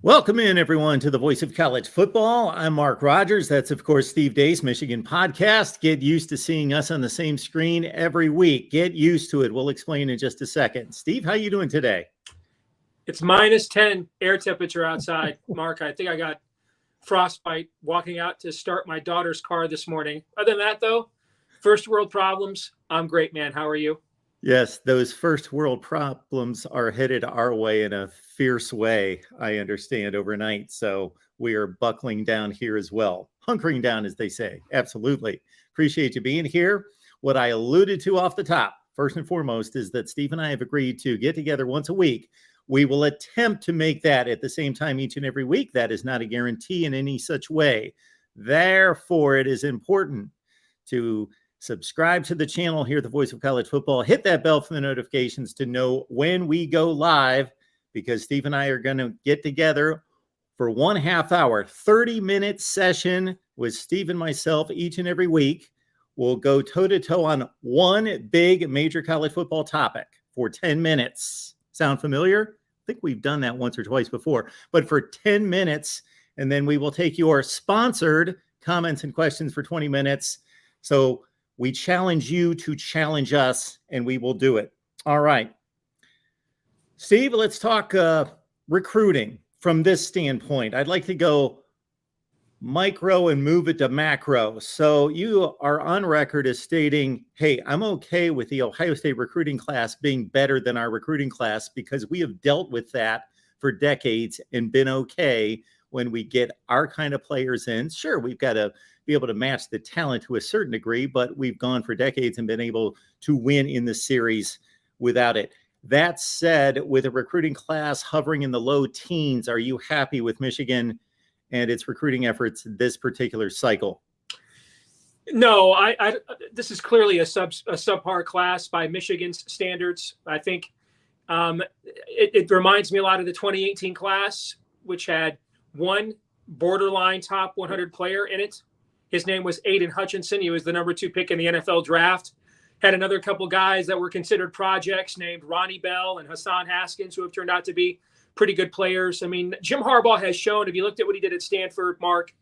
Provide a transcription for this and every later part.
Welcome in, everyone, to the Voice of College Football. I'm Mark Rogers. That's, of course, Steve Deace, Michigan podcast. Get used to seeing us on the same screen every week. Get used to it. We'll explain in just a second. Steve, how you doing today? It's minus 10 air temperature outside, Mark. I think I got frostbite walking out to start my daughter's car this morning. Other than that, though, first world problems. I'm great, man. How are you? Yes, those first world problems are headed our way in a fierce way, I understand, overnight. So we are buckling down here as well. Hunkering down, as they say. Absolutely. Appreciate you being here. What I alluded to off the top, first and foremost, is that Steve and I have agreed to get together once a week. We will attempt to make that at the same time each and every week. That is not a guarantee in any such way. Therefore, it is important to subscribe to the channel here at the Voice of College Football. Hit that bell for the notifications to know when we go live, because Steve and I are going to get together for 1/2 hour, 30-minute session with Steve and myself each and every week. We'll go toe-to-toe on one big major college football topic for 10 minutes. Sound familiar? I think we've done that once or twice before, but for 10 minutes, and then we will take your sponsored comments and questions for 20 minutes. So we challenge you to challenge us, and we will do it. All right. Steve, let's talk recruiting from this standpoint. I'd like to go micro and move it to macro. So you are on record as stating, hey, I'm okay with the Ohio State recruiting class being better than our recruiting class because we have dealt with that for decades and been okay when we get our kind of players in. Sure, we've got to be able to match the talent to a certain degree, but we've gone for decades and been able to win in the series without it. That said, with a recruiting class hovering in the low teens, are you happy with Michigan and its recruiting efforts this particular cycle? No, this is clearly a subpar class by Michigan's standards. I think it reminds me a lot of the 2018 class, which had one borderline top 100 player in it. His name was Aiden Hutchinson. He was the number 2 pick in the NFL draft. Had another couple guys that were considered projects named Ronnie Bell and Hassan Haskins, who have turned out to be pretty good players. I mean, Jim Harbaugh has shown, if you looked at what he did at Stanford, Mark,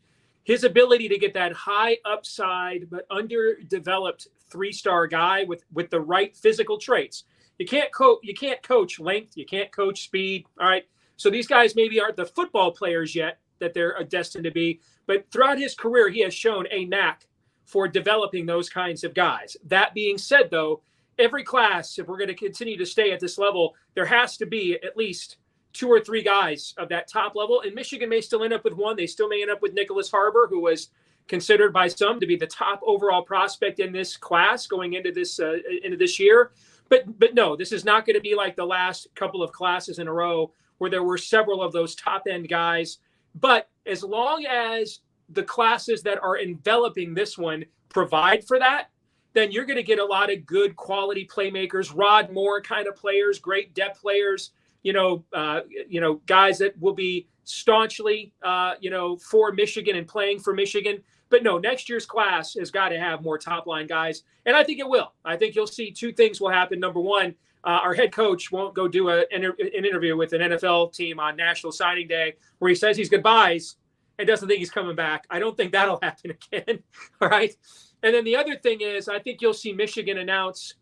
his ability to get that high upside but underdeveloped 3-star guy with the right physical traits. You can't coach length. You can't coach speed. All right. So these guys maybe aren't the football players yet that they're destined to be. But throughout his career, he has shown a knack for developing those kinds of guys. That being said, though, every class, if we're going to continue to stay at this level, there has to be at least 2 or 3 guys of that top level. And Michigan may still end up with one. They still may end up with Nicholas Harbor, who was considered by some to be the top overall prospect in this class going into this year. But no, this is not going to be like the last couple of classes in a row where there were several of those top-end guys. But as long as the classes that are enveloping this one provide for that, then you're going to get a lot of good quality playmakers, Rod Moore kind of players, great depth players, guys that will be staunchly, for Michigan and playing for Michigan. But no, next year's class has got to have more top-line guys, and I think it will. I think you'll see 2 things will happen. Number one, our head coach won't go do an interview with an NFL team on National Signing Day where he says he's goodbyes and doesn't think he's coming back. I don't think that'll happen again. All right. And then the other thing is, I think you'll see Michigan announce,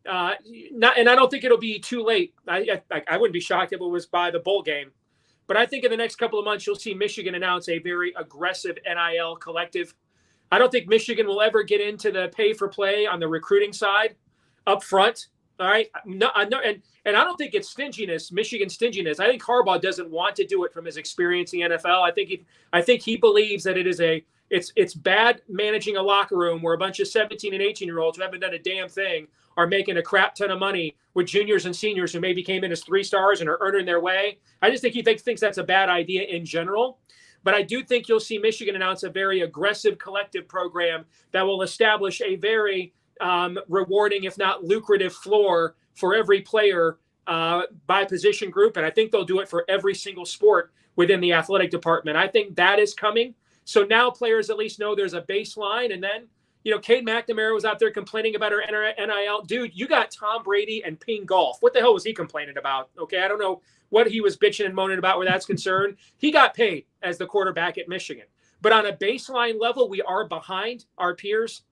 and I don't think it'll be too late. I wouldn't be shocked if it was by the bowl game. But I think in the next couple of months, you'll see Michigan announce a very aggressive NIL collective. I don't think Michigan will ever get into the pay for play on the recruiting side up front. All right. No, and I don't think it's stinginess, Michigan stinginess. I think Harbaugh doesn't want to do it from his experience in the NFL. I think he believes that it's bad managing a locker room where a bunch of 17 and 18-year-olds who haven't done a damn thing are making a crap ton of money with juniors and seniors who maybe came in as 3-stars and are earning their way. I just think he thinks that's a bad idea in general. But I do think you'll see Michigan announce a very aggressive collective program that will establish a very rewarding, if not lucrative, floor for every player by position group. And I think they'll do it for every single sport within the athletic department. I think that is coming. So now players at least know there's a baseline. And then, Kate McNamara was out there complaining about her NIL. Dude, you got Tom Brady and ping golf. What the hell was he complaining about? Okay, I don't know what he was bitching and moaning about where that's concerned. He got paid as the quarterback at Michigan. But on a baseline level, we are behind our peers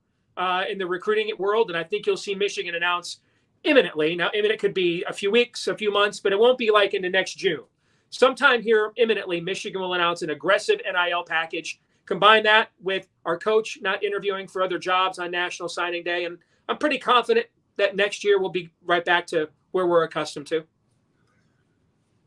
in the recruiting world, and I think you'll see Michigan announce imminently. Now, imminent could be a few weeks, a few months, but it won't be like into next June. Sometime here imminently, Michigan will announce an aggressive NIL package. Combine that with our coach not interviewing for other jobs on National Signing Day, and I'm pretty confident that next year we'll be right back to where we're accustomed to.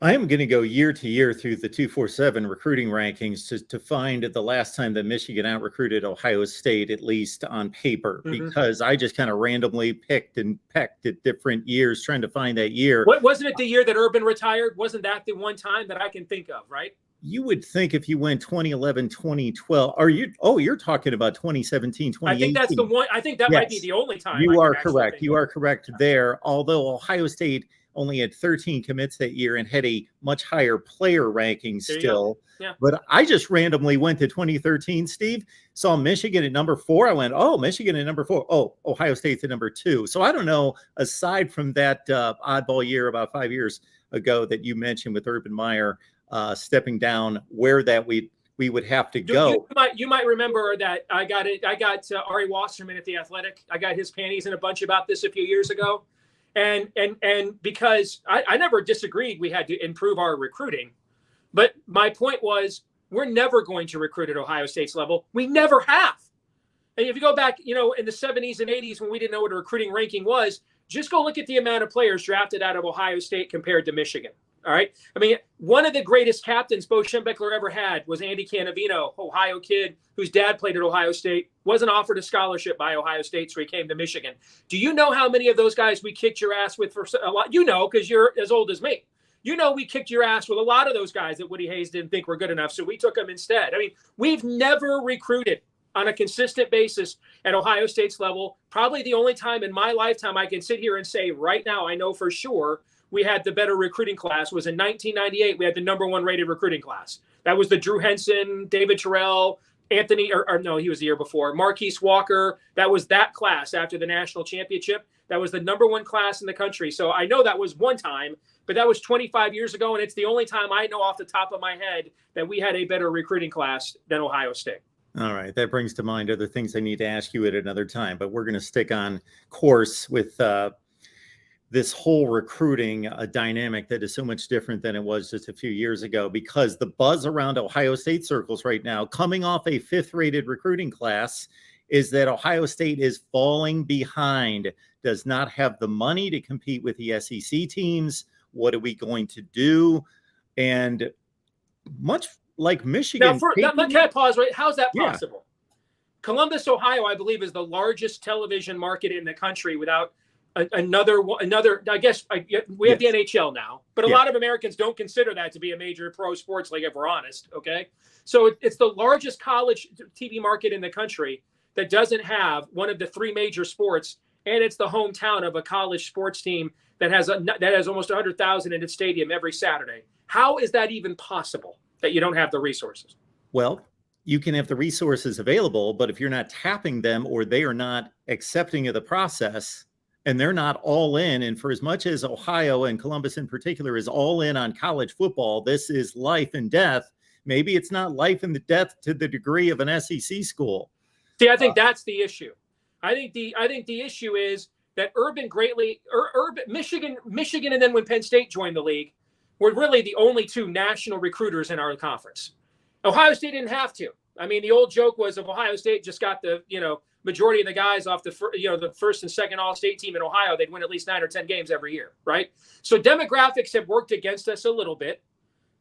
I am going to go year to year through the 247 recruiting rankings to find the last time that Michigan out-recruited Ohio State, at least on paper, because I just kind of randomly picked and pecked at different years trying to find that year. Wasn't it the year that Urban retired? Wasn't that the one time that I can think of, right? You would think if you went 2011, 2012, you're talking about 2017, 2018. I think that's the one. I think that might be the only time. You are correct. You are correct there. Although Ohio State only had 13 commits that year and had a much higher player ranking still. Yeah. But I just randomly went to 2013, Steve, saw Michigan at number 4. I went, Michigan at number 4. Oh, Ohio State's at number 2. So I don't know, aside from that oddball year about 5 years ago that you mentioned with Urban Meyer stepping down, where that we would have to go. You might remember that I got Ari Wasserman at The Athletic. I got his panties in a bunch about this a few years ago. And because I never disagreed we had to improve our recruiting. But my point was, we're never going to recruit at Ohio State's level. We never have. And if you go back, in the 70s and 80s when we didn't know what a recruiting ranking was, just go look at the amount of players drafted out of Ohio State compared to Michigan. All right. I mean, one of the greatest captains Bo Schembechler ever had was Andy Cannavino, Ohio kid whose dad played at Ohio State, wasn't offered a scholarship by Ohio State, so he came to Michigan. Do you know how many of those guys we kicked your ass with for a lot? Because you're as old as me. We kicked your ass with a lot of those guys that Woody Hayes didn't think were good enough, so we took them instead. I mean, we've never recruited on a consistent basis at Ohio State's level. Probably the only time in my lifetime I can sit here and say right now I know for sure we had the better recruiting class was in 1998. We had the number 1 rated recruiting class. That was the Drew Henson, David Terrell, Anthony, or no, he was the year before, Marquise Walker. That was that class after the national championship. That was the number 1 class in the country. So I know that was one time, but that was 25 years ago. And it's the only time I know off the top of my head that we had a better recruiting class than Ohio State. All right. That brings to mind other things I need to ask you at another time, but we're going to stick on course with this whole recruiting dynamic that is so much different than it was just a few years ago, because the buzz around Ohio State circles right now, coming off a 5th rated recruiting class, is that Ohio State is falling behind, does not have the money to compete with the SEC teams. What are we going to do? And much like Michigan. Now, can I pause? Right? How's that possible? Columbus, Ohio, I believe, is the largest television market in the country without another. I guess we have the NHL now, but a lot of Americans don't consider that to be a major pro sports league, if we're honest. Okay, so it's the largest college TV market in the country that doesn't have one of the 3 major sports, and it's the hometown of a college sports team that has almost 100,000 in its stadium every Saturday. How is that even possible that you don't have the resources? Well, you can have the resources available, but if you're not tapping them or they are not accepting of the process, and they're not all in. And for as much as Ohio and Columbus in particular is all in on college football, this is life and death. Maybe it's not life and death to the degree of an SEC school. See, I think that's the issue. I think the issue is that Michigan, and then when Penn State joined the league, were really the only 2 national recruiters in our conference. Ohio State didn't have to. I mean, the old joke was if Ohio State just got the majority of the guys off the first and second All-State team in Ohio, they'd win at least 9 or 10 games every year, right? So demographics have worked against us a little bit,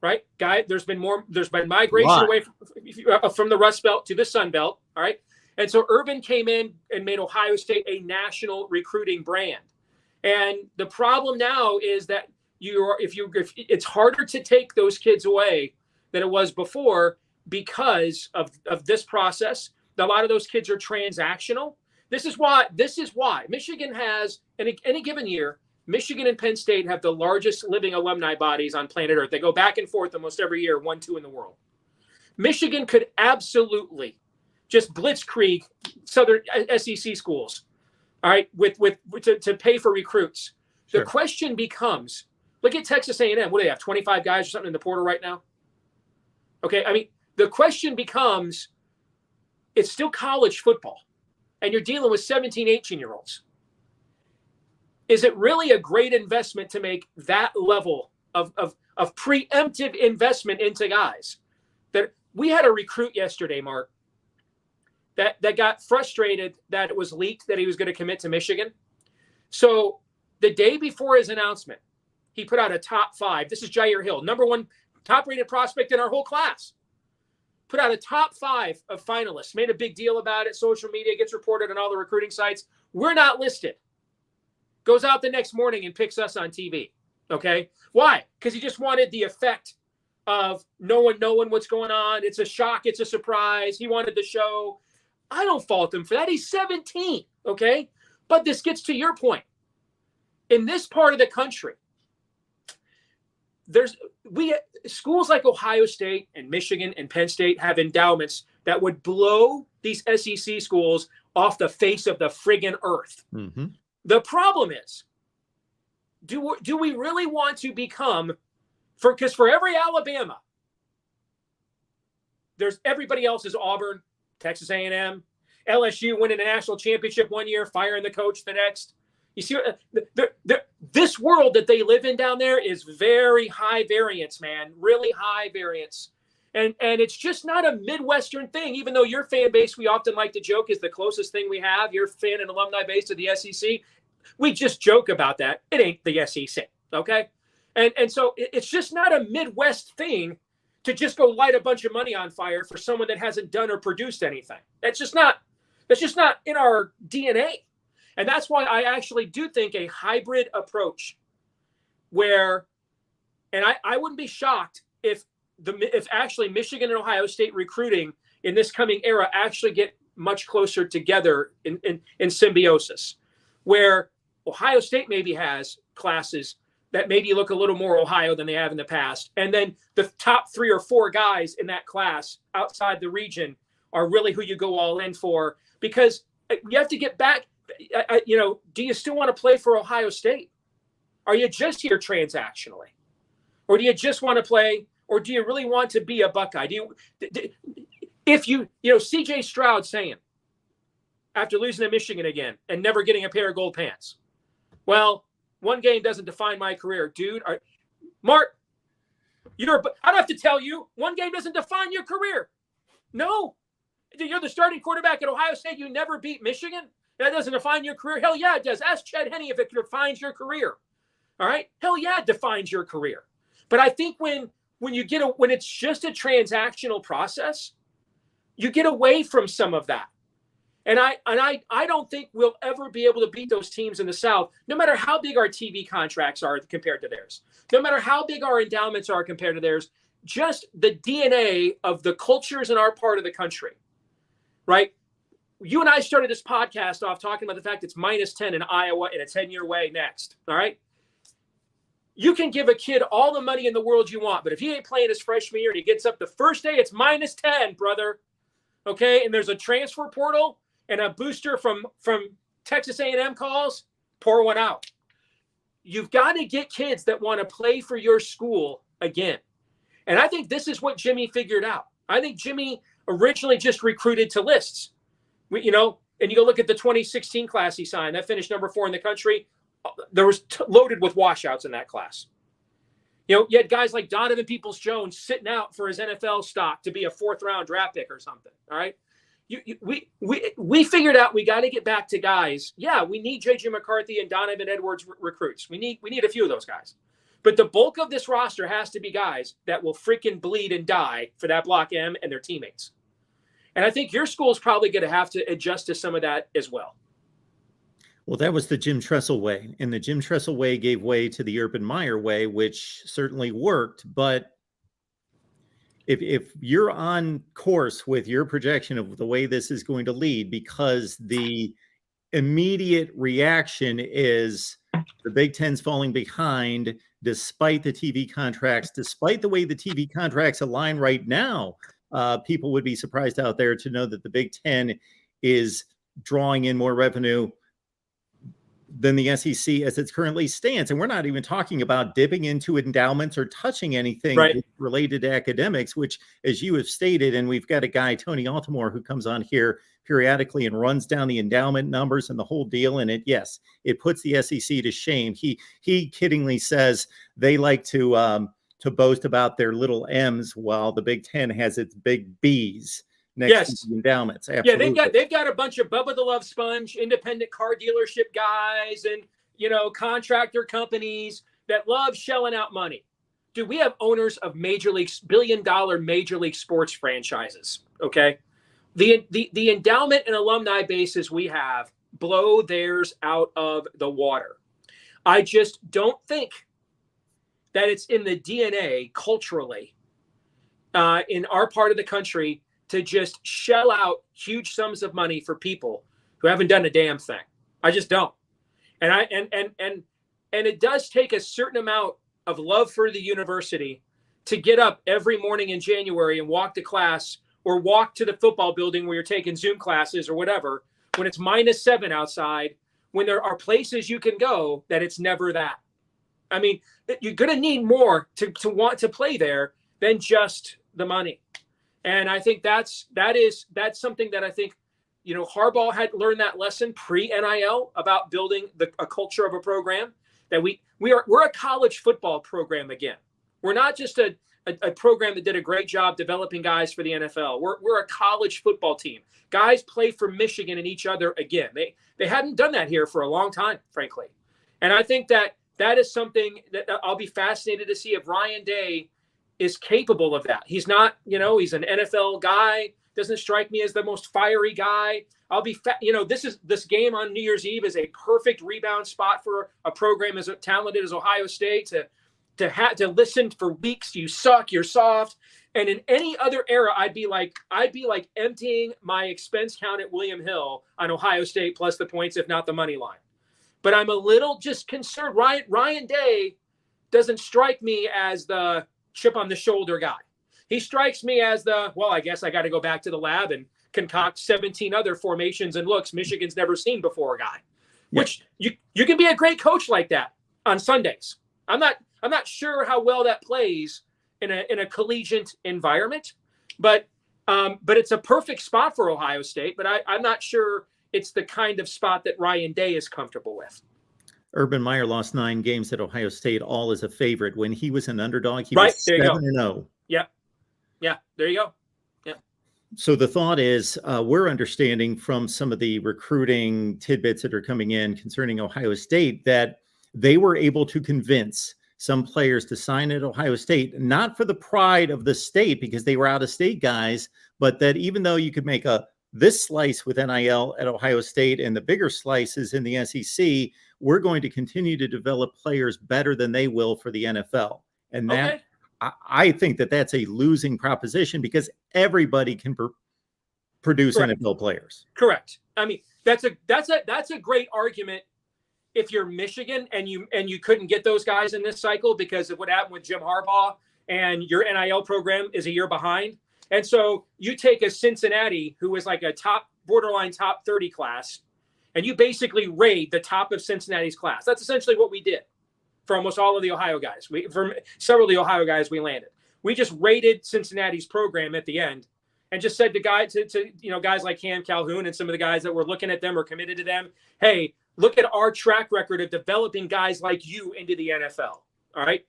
right? There's been migration away from the Rust Belt to the Sun Belt, all right? And so Urban came in and made Ohio State a national recruiting brand. And the problem now is that if it's harder to take those kids away than it was before because of this process. A lot of those kids are transactional. This is why Michigan has, in any given year, Michigan and Penn State have the largest living alumni bodies on planet Earth. They go back and forth almost every year, 1-2 in the world. Michigan could absolutely just blitzkrieg Southern SEC schools, all right, to pay for recruits. Sure. The question becomes, look at Texas A&M. What do they have, 25 guys or something in the portal right now? Okay, I mean, the question becomes, it's still college football, and you're dealing with 17, 18-year-olds. Is it really a great investment to make that level of preemptive investment into guys? That we had a recruit yesterday, Mark, that got frustrated that it was leaked that he was going to commit to Michigan. So the day before his announcement, he put out a top 5. This is Jair Hill, number 1 top-rated prospect in our whole class. Put out a top 5 of finalists, made a big deal about it. Social media gets reported on all the recruiting sites. We're not listed. Goes out the next morning and picks us on TV. Okay. Why? Because he just wanted the effect of no one knowing what's going on. It's a shock. It's a surprise. He wanted the show. I don't fault him for that. He's 17. Okay. But this gets to your point. In this part of the country, schools like Ohio State and Michigan and Penn State have endowments that would blow these SEC schools off the face of the friggin' earth. Mm-hmm. The problem is, do we really want to become, because for every Alabama, there's everybody else is Auburn, Texas A&M, LSU winning a national championship one year, firing the coach the next. You see, this world that they live in down there is very high variance, man, really high variance. And it's just not a Midwestern thing, even though your fan base, we often like to joke, is the closest thing we have, your fan and alumni base to the SEC. We just joke about that. It ain't the SEC, okay? And so it's just not a Midwest thing to just go light a bunch of money on fire for someone that hasn't done or produced anything. That's just not in our DNA. And that's why I actually do think a hybrid approach where, and I wouldn't be shocked if actually Michigan and Ohio State recruiting in this coming era actually get much closer together in symbiosis, where Ohio State maybe has classes that maybe look a little more Ohio than they have in the past. And then the top 3 or 4 guys in that class outside the region are really who you go all in for, because you have to get back. Do you still want to play for Ohio State? Are you just here transactionally? Or do you just want to play, or do you really want to be a Buckeye? CJ Stroud saying, after losing to Michigan again and never getting a pair of gold pants, well, one game doesn't define my career, dude. Mark, I don't have to tell you, one game doesn't define your career. No. You're the starting quarterback at Ohio State. You never beat Michigan. That doesn't define your career. Hell yeah, it does. Ask Ched Henne if it defines your career. All right. Hell yeah, it defines your career. But I think when it's just a transactional process, you get away from some of that. And I don't think we'll ever be able to beat those teams in the South, no matter how big our TV contracts are compared to theirs, no matter how big our endowments are compared to theirs. Just the DNA of the cultures in our part of the country, right? You and I started this podcast off talking about the fact it's -10 in Iowa in a 10-year way next. All right. You can give a kid all the money in the world you want, but if he ain't playing his freshman year and he gets up the first day, it's -10, brother. Okay. And there's a transfer portal and a booster from Texas A&M calls, pour one out. You've got to get kids that want to play for your school again. And I think this is what Jimmy figured out. I think Jimmy originally just recruited to lists. And you go look at the 2016 class he signed. That finished number 4 in the country. There was loaded with washouts in that class. You had guys like Donovan Peoples-Jones sitting out for his NFL stock to be a 4th-round draft pick or something. All right. We figured out we got to get back to guys. Yeah, we need J.J. McCarthy and Donovan Edwards recruits. We need a few of those guys. But the bulk of this roster has to be guys that will freaking bleed and die for that Block M and their teammates. And I think your school is probably going to have to adjust to some of that as well. Well, that was the Jim Tressel way. And the Jim Tressel way gave way to the Urban Meyer way, which certainly worked. But if you're on course with your projection of the way this is going to lead, because the immediate reaction is the Big Ten's falling behind, despite the TV contracts, despite the way the TV contracts align right now, people would be surprised out there to know that the Big Ten is drawing in more revenue than the SEC as it currently stands. And we're not even talking about dipping into endowments or touching anything related to academics, which, as you have stated, and we've got a guy, Tony Altimore, who comes on here periodically and runs down the endowment numbers and the whole deal. And it puts the SEC to shame. He kiddingly says they like to boast about their little M's while the Big Ten has its big B's next to the endowments. Absolutely. Yeah, they've got a bunch of Bubba the Love Sponge, independent car dealership guys, and contractor companies that love shelling out money. Dude, we have owners of billion-dollar major league sports franchises. Okay, the endowment and alumni bases we have blow theirs out of the water. I just don't think that it's in the DNA culturally in our part of the country to just shell out huge sums of money for people who haven't done a damn thing. I just don't. And it does take a certain amount of love for the university to get up every morning in January and walk to class or walk to the football building where you're taking Zoom classes or whatever, when it's -7 outside, when there are places you can go that it's never that. I mean, you're going to need more to want to play there than just the money. And I think that's something that I think, Harbaugh had learned that lesson pre-NIL about building a culture of a program, that we're a college football program again. We're not just a program that did a great job developing guys for the NFL. We're a college football team. Guys play for Michigan and each other again. They hadn't done that here for a long time, frankly. And I think that is something that I'll be fascinated to see if Ryan Day is capable of that. He's not, he's an NFL guy, doesn't strike me as the most fiery guy. This game on New Year's Eve is a perfect rebound spot for a program as talented as Ohio State to listen for weeks. You suck, you're soft. And in any other era, I'd be like emptying my expense count at William Hill on Ohio State plus the points, if not the money line. But I'm a little just concerned. Ryan Day doesn't strike me as the chip on the shoulder guy. He strikes me as I guess I got to go back to the lab and concoct 17 other formations and looks Michigan's never seen before guy. Which you can be a great coach like that on Sundays. I'm not sure how well that plays in a collegiate environment, but it's a perfect spot for Ohio State. But I'm not sure it's the kind of spot that Ryan Day is comfortable with. Urban Meyer lost 9 games at Ohio State, all as a favorite. When he was an underdog, he was 7-0. Yeah, there you go. Yeah. So the thought is, we're understanding from some of the recruiting tidbits that are coming in concerning Ohio State that they were able to convince some players to sign at Ohio State, not for the pride of the state because they were out-of-state guys, but that even though you could make this slice with NIL at Ohio State and the bigger slices in the SEC, we're going to continue to develop players better than they will for the NFL. And that, I think that's a losing proposition because everybody can produce NFL players. Correct. I mean, that's a great argument if you're Michigan and you couldn't get those guys in this cycle because of what happened with Jim Harbaugh and your NIL program is a year behind. And so you take a Cincinnati who was like a borderline top 30 class, and you basically raid the top of Cincinnati's class. That's essentially what we did for almost all of the Ohio guys. For several of the Ohio guys we landed. We just raided Cincinnati's program at the end and just said to guys like Cam Calhoun and some of the guys that were looking at them or committed to them, hey, look at our track record of developing guys like you into the NFL. All right.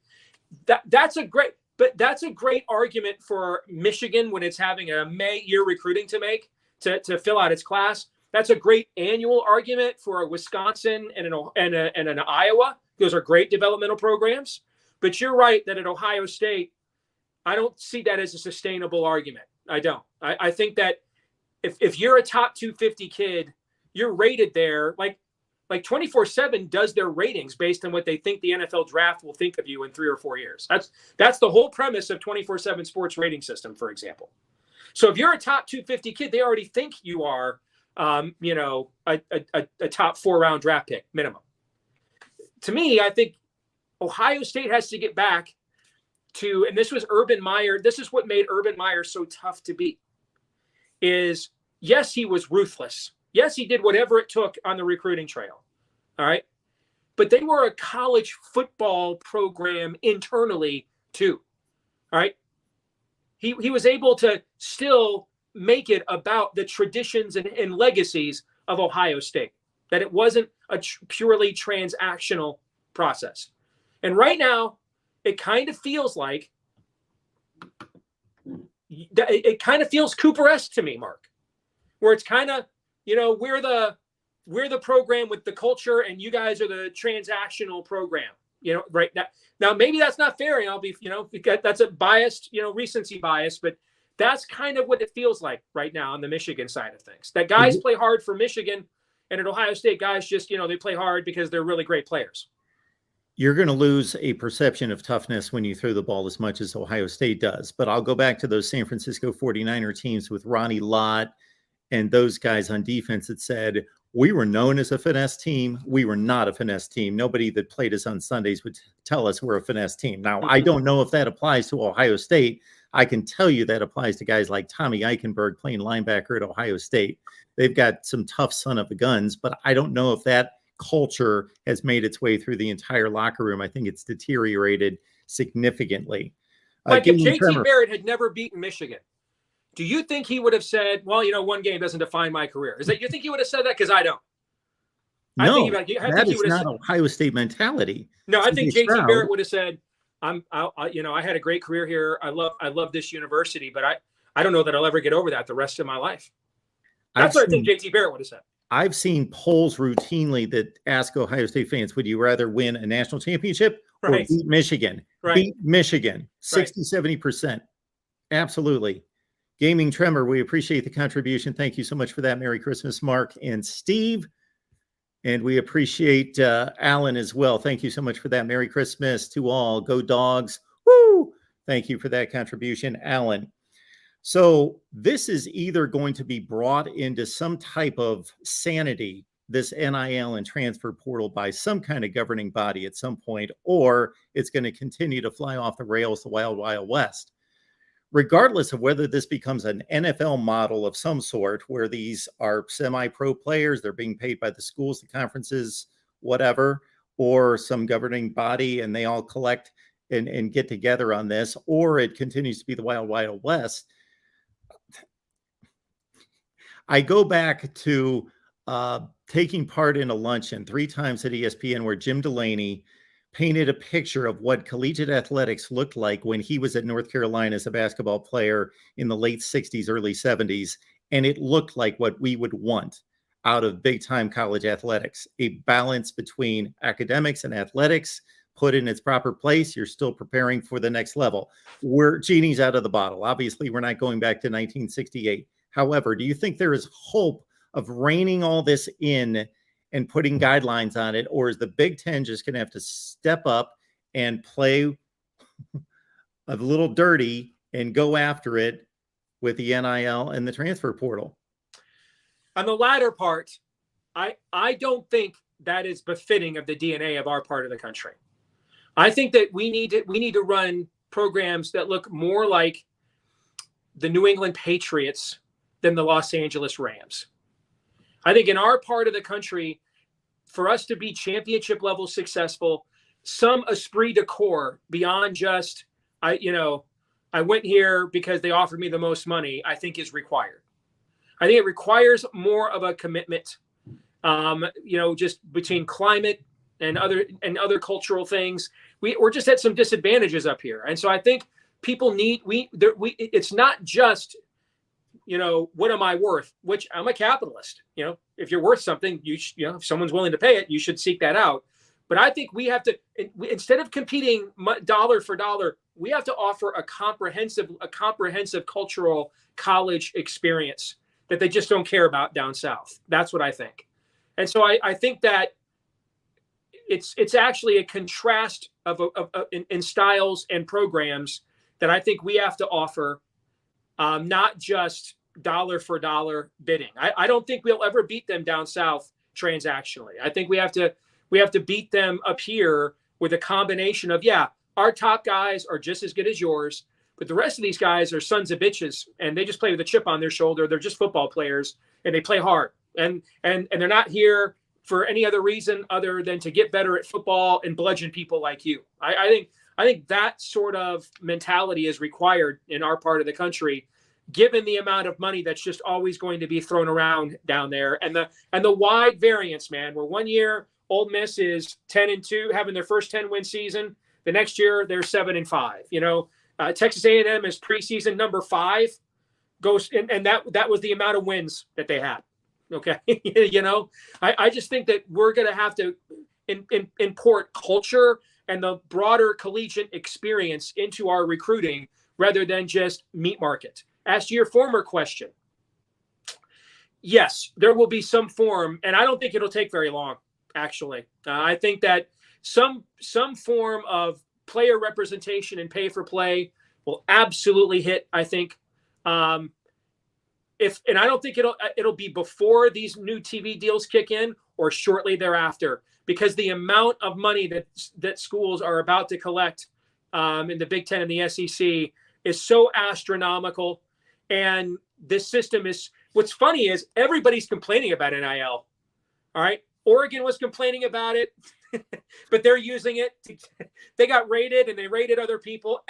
That's a great argument for Michigan when it's having a May-year recruiting to make to fill out its class. That's a great annual argument for a Wisconsin and an Iowa. Those are great developmental programs. But you're right that at Ohio State, I don't see that as a sustainable argument. I don't. I think that if you're a top 250 kid, you're rated there like 24/7 does their ratings based on what they think the NFL draft will think of you in 3 or 4 years. That's the whole premise of 24/7 sports rating system, for example. So if you're a top 250 kid, they already think you are, a top 4-round draft pick minimum. To me, I think Ohio State has to get back to, and this was Urban Meyer. This is what made Urban Meyer so tough to beat. Is yes, he was ruthless. Yes, he did whatever it took on the recruiting trail. All right. But they were a college football program internally too. All right. He was able to still make it about the traditions and legacies of Ohio State, that it wasn't a purely transactional process. And right now, it kind of feels like, it kind of feels Cooper-esque to me, Mark, where it's kind of, we're the program with the culture and you guys are the transactional program, right now. Now, maybe that's not fair. And I'll be, that's a biased, recency bias, but that's kind of what it feels like right now on the Michigan side of things. That guys play hard for Michigan, and at Ohio State, guys just, they play hard because they're really great players. You're going to lose a perception of toughness when you throw the ball as much as Ohio State does. But I'll go back to those San Francisco 49er teams with Ronnie Lott and those guys on defense that said, we were known as a finesse team. We were not a finesse team. Nobody that played us on Sundays would tell us we're a finesse team. Now, I don't know if that applies to Ohio State. I can tell you that applies to guys like Tommy Eichenberg playing linebacker at Ohio State. They've got some tough son of a guns, but I don't know if that culture has made its way through the entire locker room. I think it's deteriorated significantly. Like if JT Barrett had never beaten Michigan, do you think he would have said, well, one game doesn't define my career? Is that, you think he would have said that? Because I don't. No, that is not Ohio State mentality. No, I think JT Barrett would have said, I had a great career here. I love this university, but I don't know that I'll ever get over that the rest of my life. That's what I think JT Barrett would have said. I've seen polls routinely that ask Ohio State fans, would you rather win a national championship or beat Michigan? Right. Beat Michigan, 60, 70%. Absolutely. Gaming Tremor, we appreciate the contribution. Thank you so much for that. Merry Christmas, Mark and Steve. And we appreciate Alan as well. Thank you so much for that. Merry Christmas to all. Go Dogs. Woo! Thank you for that contribution, Alan. So this is either going to be brought into some type of sanity, this NIL and transfer portal, by some kind of governing body at some point, or it's going to continue to fly off the rails, the wild, wild west. Regardless of whether this becomes an NFL model of some sort, where these are semi-pro players, they're being paid by the schools, the conferences, whatever, or some governing body, and they all collect and get together on this, or it continues to be the wild, wild west. I go back to taking part in a luncheon 3 times at ESPN where Jim Delaney painted a picture of what collegiate athletics looked like when he was at North Carolina as a basketball player in the late 60s, early 70s. And it looked like what we would want out of big-time college athletics, a balance between academics and athletics put in its proper place. You're still preparing for the next level. Genie's out of the bottle. Obviously, we're not going back to 1968. However, do you think there is hope of reining all this in and putting guidelines on it, or is the Big Ten just going to have to step up and play a little dirty and go after it with the NIL and the transfer portal? On the latter part, I don't think that is befitting of the DNA of our part of the country. I think that we need to run programs that look more like the New England Patriots than the Los Angeles Rams. I think in our part of the country, for us to be championship level successful, some esprit de corps beyond just, I went here because they offered me the most money, I think is required. I think it requires more of a commitment, just between climate and other cultural things. We're just at some disadvantages up here. And so I think people it's not just, what am I worth? Which I'm a capitalist. If you're worth something, if someone's willing to pay it, you should seek that out. But I think we have to, instead of competing dollar for dollar, we have to offer a comprehensive cultural college experience that they just don't care about down south. That's what I think. And so I think that it's actually a contrast in styles and programs that I think we have to offer. Not just dollar for dollar bidding. I don't think we'll ever beat them down south transactionally. I think we have to beat them up here with a combination of, our top guys are just as good as yours, but the rest of these guys are sons of bitches, and they just play with a chip on their shoulder. They're just football players, and they play hard, and they're not here for any other reason other than to get better at football and bludgeon people like you. I think that sort of mentality is required in our part of the country, given the amount of money that's just always going to be thrown around down there, and the wide variance, man. Where one year Ole Miss is 10-2, having their first 10-win season. The next year they're 7-5. You know, Texas A&M is preseason number 5, goes and that was the amount of wins that they had. Okay, you know, I just think that we're going to have to import culture and the broader collegiate experience into our recruiting rather than just meat market. As to your former question, yes, there will be some form, and I don't think it'll take very long. Actually, I think that some form of player representation and pay for play will absolutely hit. I think, and I don't think it'll be before these new TV deals kick in or shortly thereafter, because the amount of money that schools are about to collect in the Big Ten and the SEC is so astronomical. And this system is, what's funny is everybody's complaining about NIL. All right. Oregon was complaining about it, but they're using it. They got rated and they rated other people.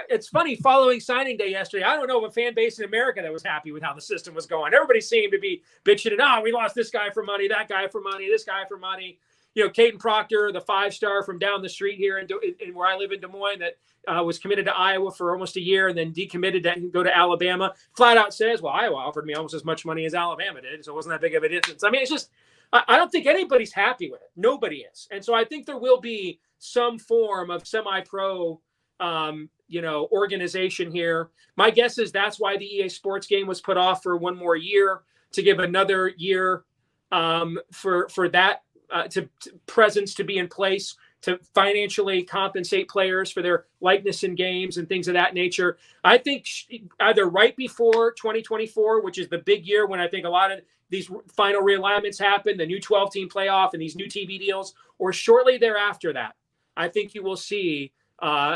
It's funny, following signing day yesterday, I don't know of a fan base in America that was happy with how the system was going. Everybody seemed to be bitching and, we lost this guy for money, that guy for money, this guy for money. You know, Caden Proctor, the 5-star from down the street here in where I live in Des Moines, that was committed to Iowa for almost a year and then decommitted to go to Alabama, flat out says, well, Iowa offered me almost as much money as Alabama did, so it wasn't that big of a difference. I mean, it's just, I don't think anybody's happy with it. Nobody is. And so I think there will be some form of semi-pro, organization here. My guess is that's why the EA Sports game was put off for one more year, to give another year for that to presence to be in place, to financially compensate players for their likeness in games and things of that nature. I think either right before 2024, which is the big year when I think a lot of these final realignments happen, the new 12-team playoff and these new TV deals, or shortly thereafter that, I think you will see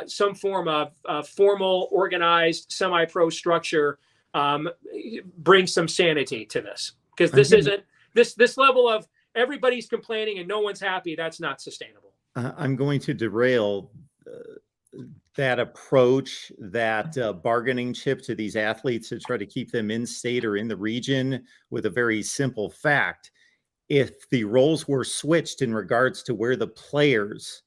some form of formal, organized, semi-pro structure bring some sanity to this. Because this isn't, this level of everybody's complaining and no one's happy, that's not sustainable. I'm going to derail that approach, that bargaining chip to these athletes to try to keep them in state or in the region with a very simple fact. If the roles were switched in regards to where the players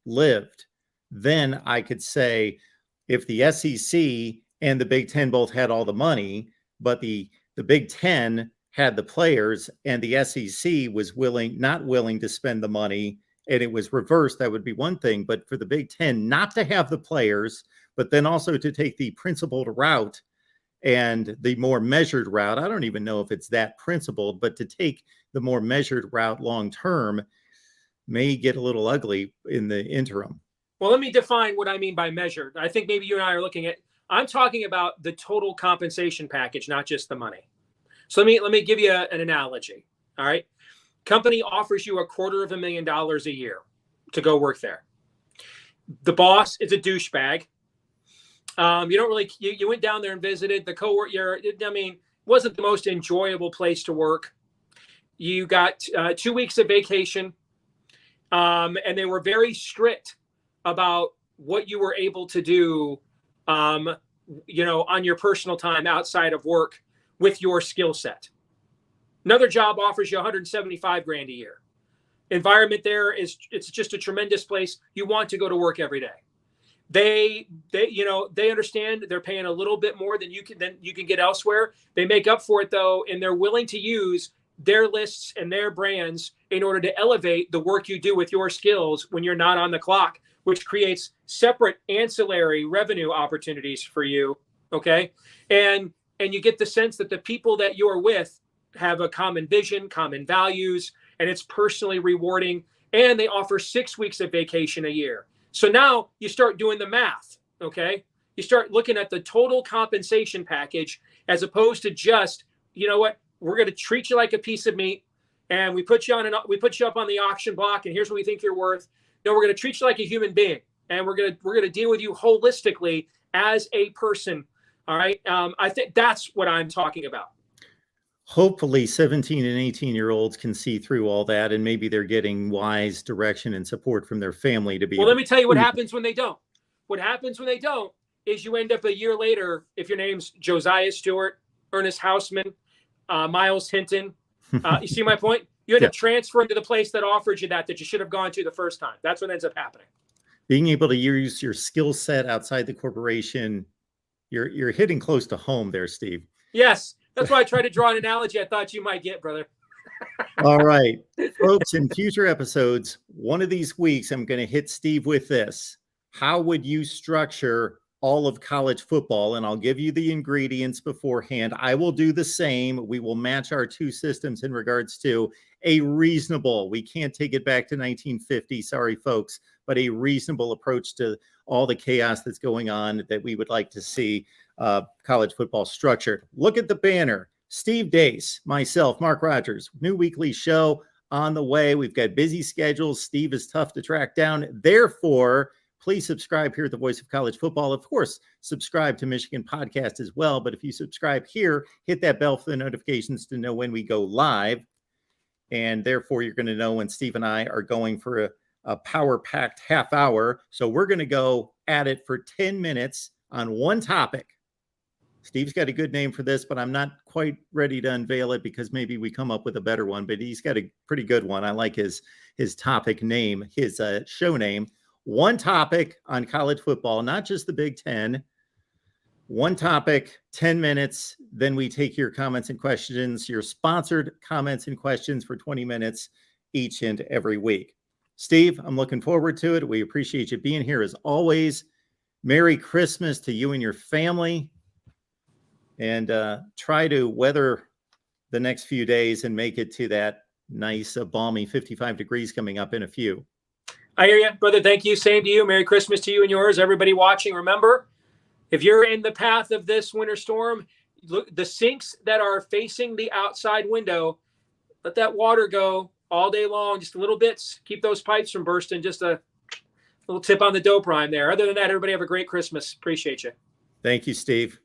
lived, then I could say if the SEC and the Big Ten both had all the money, but the Big Ten had the players and the SEC was not willing to spend the money, and it was reversed, that would be one thing. But for the Big Ten not to have the players, but then also to take the principled route and the more measured route, I don't even know if it's that principled, but to take the more measured route long term may get a little ugly in the interim. Well, let me define what I mean by measured. I think maybe you and I are looking at, I'm talking about the total compensation package, not just the money. So let me give you an analogy. All right. Company offers you $250,000 a year to go work there. The boss is a douchebag. You don't really, you went down there and visited the coworker. Wasn't the most enjoyable place to work. You got 2 weeks of vacation, and they were very strict about what you were able to do, on your personal time outside of work with your skill set. Another job offers you $175,000 a year. Environment there it's just a tremendous place. You want to go to work every day. They understand they're paying a little bit more than you can get elsewhere. They make up for it though, and they're willing to use their lists and their brands in order to elevate the work you do with your skills when you're not on the clock, which creates separate ancillary revenue opportunities for you. Okay. And you get the sense that the people that you're with have a common vision, common values, and it's personally rewarding. And they offer 6 weeks of vacation a year. So now you start doing the math. Okay. You start looking at the total compensation package as opposed to just, you know what, we're going to treat you like a piece of meat, and we put you up on the auction block, and here's what we think you're worth. No, we're going to treat you like a human being. and we're gonna deal with you holistically as a person. All right. I think that's what I'm talking about. Hopefully 17 and 18-year-olds can see through all that, and maybe they're getting wise direction and support from their family to be Well, able let me tell you what happens when they don't. What happens when they don't is you end up a year later, if your name's Josiah Stewart, Ernest Hausman, Miles Hinton. You see my point? You end Yeah. up transferring to the place that offered you that you should have gone to the first time. That's what ends up happening. Being able to use your skill set outside the corporation, you're hitting close to home there, Steve. Yes. That's why I tried to draw an analogy I thought you might get, brother. All right, folks, in future episodes, one of these weeks, I'm going to hit Steve with this. How would you structure all of college football? And I'll give you the ingredients beforehand. I will do the same. We will match our two systems in regards to a reasonable, we can't take it back to 1950, sorry, folks, but a reasonable approach to all the chaos that's going on that we would like to see college football structured. Look at the banner. Steve Deace, myself, Mark Rogers, new weekly show on the way. We've got busy schedules. Steve is tough to track down. Therefore, please subscribe here at the Voice of College Football. Of course, subscribe to Michigan Podcast as well. But if you subscribe here, hit that bell for the notifications to know when we go live. And therefore, you're going to know when Steve and I are going for a power-packed half hour. So we're going to go at it for 10 minutes on one topic. Steve's got a good name for this, but I'm not quite ready to unveil it because maybe we come up with a better one, but he's got a pretty good one. I like his topic name, his show name. One topic on college football, not just the Big Ten. One topic, 10 minutes. Then we take your comments and questions, your sponsored comments and questions for 20 minutes each and every week. Steve, I'm looking forward to it. We appreciate you being here as always. Merry Christmas to you and your family. And try to weather the next few days and make it to that nice, balmy 55 degrees coming up in a few. I hear you, brother. Thank you. Same to you. Merry Christmas to you and yours. Everybody watching, remember, if you're in the path of this winter storm, look, the sinks that are facing the outside window, let that water go all day long, just little bits. Keep those pipes from bursting. Just a little tip on the dope rhyme there. Other than that, everybody have a great Christmas. Appreciate you. Thank you, Steve.